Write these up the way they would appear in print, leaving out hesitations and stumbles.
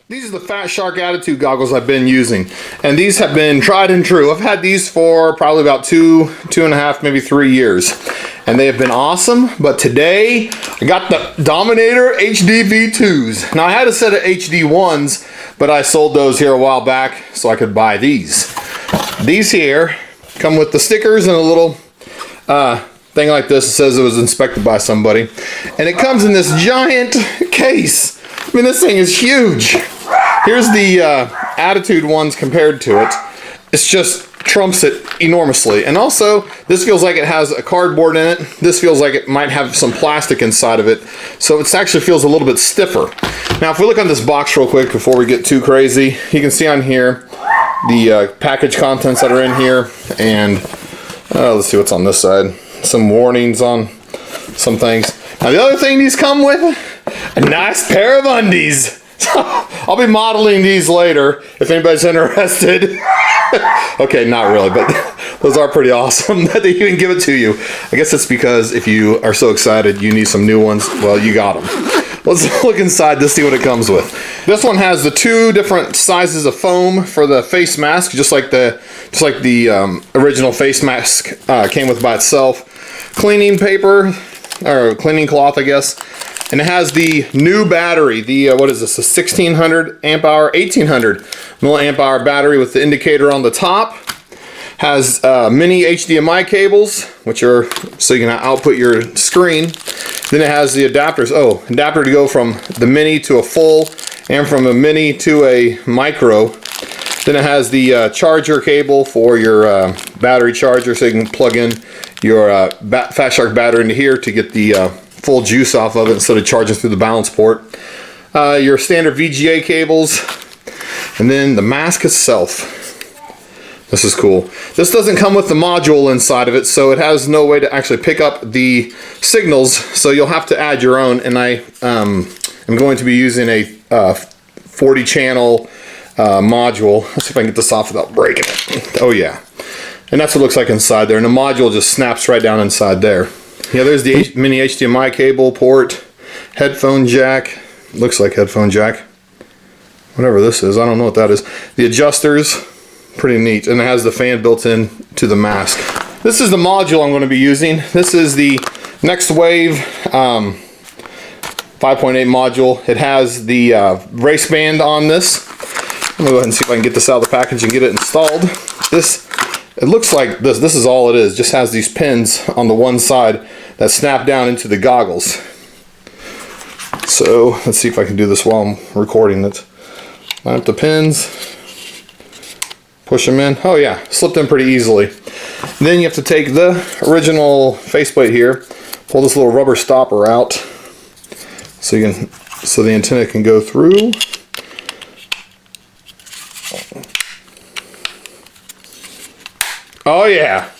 These are the FatShark Attitude goggles I've been using, and these have been tried and true. I've had these for probably about two and a half, maybe 3 years, and they have been awesome. But today, I got the Dominator HD2s. Now, I had a set of HD1s, but I sold those here a while back so I could buy these. These here come with the stickers and a little thing like this. It says it was inspected by somebody, and it comes in this giant case. I mean, this thing is huge. Here's the Attitude ones compared to it. It's just trumps it enormously. And also, this feels like it has a cardboard in it. This feels like it might have some plastic inside of it. So it actually feels a little bit stiffer. Now, if we look on this box real quick before we get too crazy, you can see on here the package contents that are in here. And let's see what's on this side. Some warnings on some things. Now, the other thing these come with, a nice pair of undies. I'll be modeling these later if anybody's interested. Okay, not really, but those are pretty awesome that they even give it to you. I guess it's because if you are so excited you need some new ones, well, you got them. Let's look inside to see what it comes with. This one has the 2 different sizes of foam for the face mask, just like the original face mask came with by itself. Cleaning paper, or cleaning cloth, I guess. And it has the new battery, the, what is this, a 1600 amp hour, 1800 milliamp hour battery with the indicator on the top. Has mini HDMI cables, which are so you can output your screen. Then it has the adapters. Oh, adapter to go from the mini to a full and from a mini to a micro. Then it has the charger cable for your battery charger, so you can plug in your FatShark battery into here to get the full juice off of it instead of charging through the balance port. Your standard VGA cables, and then the mask itself. This is cool. This doesn't come with the module inside of it, so it has no way to actually pick up the signals, so you'll have to add your own, and I am going to be using a 40 channel module. Let's see if I can get this off without breaking it. Oh yeah. And that's what it looks like inside there, and the module just snaps right down inside there. Yeah, there's the mini HDMI cable port, headphone jack, looks like headphone jack, whatever this is, I don't know what that is. The adjusters, pretty neat, and it has the fan built in to the mask. This is the module I'm going to be using. This is the Next Wave 5.8 module. It has the race band on this. I'm going to go ahead and see if I can get this out of the package and get it installed. It looks like this. This is all it is. Just has these pins on the one side that snap down into the goggles. So let's see if I can do this while I'm recording it. Line up the pins, push them in. Oh yeah, slipped in pretty easily. Then you have to take the original faceplate here, pull this little rubber stopper out, so the antenna can go through. Oh yeah,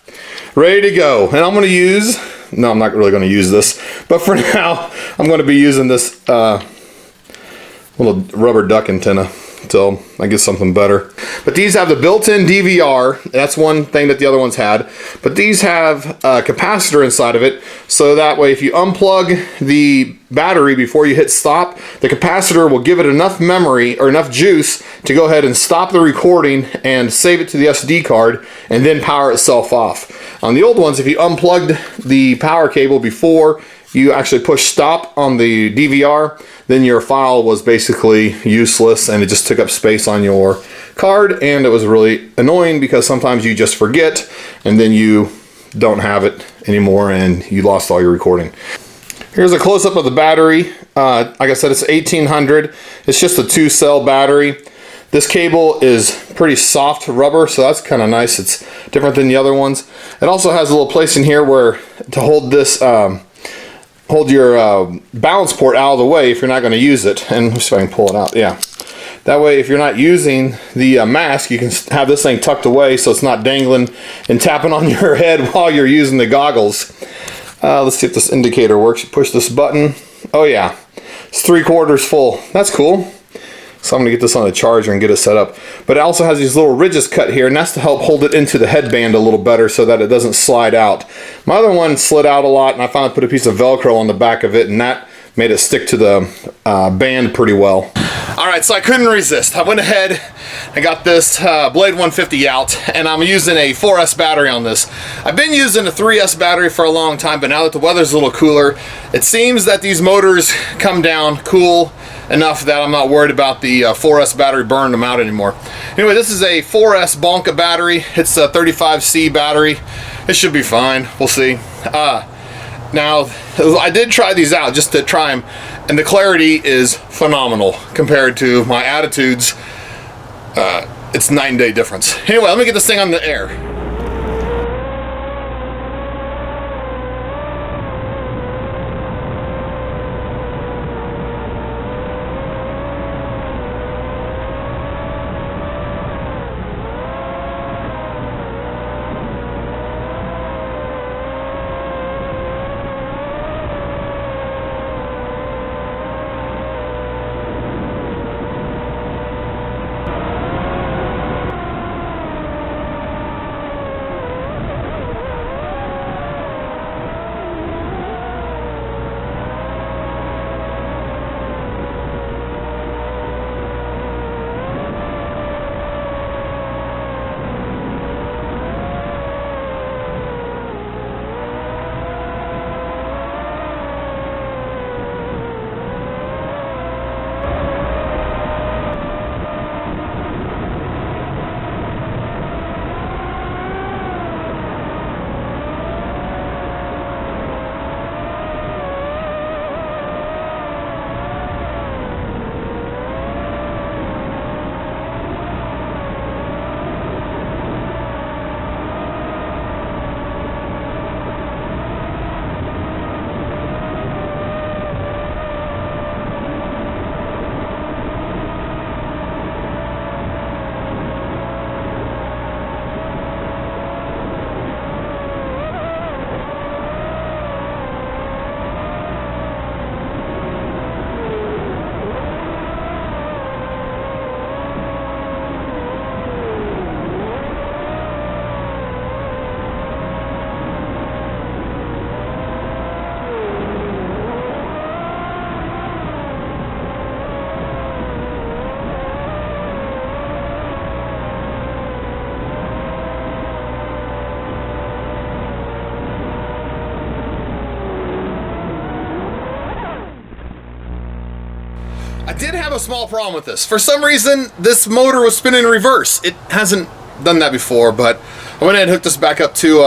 ready to go. And I'm going to use, no, I'm not really going to use this, but for now, I'm going to be using this little rubber duck antenna until I get something better. But these have the built-in DVR. That's one thing that the other ones had. But these have a capacitor inside of it, so that way if you unplug the battery before you hit stop, the capacitor will give it enough memory or enough juice to go ahead and stop the recording and save it to the SD card and then power itself off. On the old ones, if you unplugged the power cable before you actually push stop on the DVR, then your file was basically useless and it just took up space on your card, and it was really annoying because sometimes you just forget and then you don't have it anymore and you lost all your recording. Here's a close-up of the battery. Like I said, it's 1800. It's just a 2-cell battery. This cable is pretty soft rubber, so that's kind of nice. It's different than the other ones. It also has a little place in here where to hold this hold your balance port out of the way if you're not going to use it. And let's see if I can pull it out. Yeah. That way, if you're not using the mask, you can have this thing tucked away so it's not dangling and tapping on your head while you're using the goggles. Let's see if this indicator works. You push this button. Oh yeah, it's 3/4 full. That's cool. So I'm going to get this on the charger and get it set up. But it also has these little ridges cut here, and that's to help hold it into the headband a little better so that it doesn't slide out. My other one slid out a lot, and I finally put a piece of Velcro on the back of it, and that made it stick to the band pretty well. Alright, so I couldn't resist. I went ahead and got this Blade 150 out, and I'm using a 4S battery on this. I've been using a 3S battery for a long time, but now that the weather's a little cooler, it seems that these motors come down cool enough that I'm not worried about the 4S battery burning them out anymore. Anyway, this is a 4S Bonka battery. It's a 35C battery. It should be fine. We'll see. Now, I did try these out just to try them, and the clarity is phenomenal compared to my Attitudes. It's night and day difference. Anyway, let me get this thing on the air. I did have a small problem with this. For some reason, this motor was spinning in reverse. It hasn't done that before, but I went ahead and hooked this back up to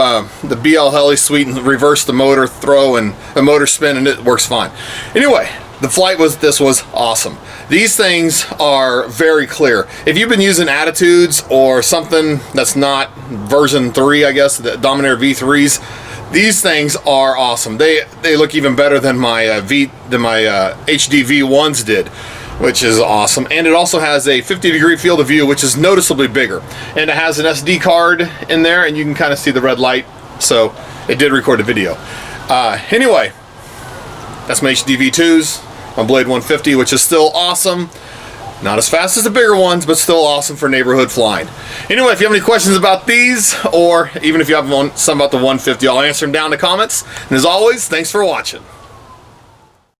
the BL Heli suite and reversed the motor throw and the motor spin, and it works fine. Anyway, the flight was, this was awesome. These things are very clear. If you've been using Attitudes or something that's not version 3, I guess, the Dominator V3s, these things are awesome. They look even better than my HD V1s did, which is awesome. And it also has a 50-degree field of view, which is noticeably bigger. And it has an SD card in there, and you can kind of see the red light, so it did record a video. Anyway, that's my HD V2s, my Blade 150, which is still awesome. Not as fast as the bigger ones, but still awesome for neighborhood flying. Anyway, if you have any questions about these, or even if you have some about the 150, I'll answer them down in the comments. And as always, thanks for watching.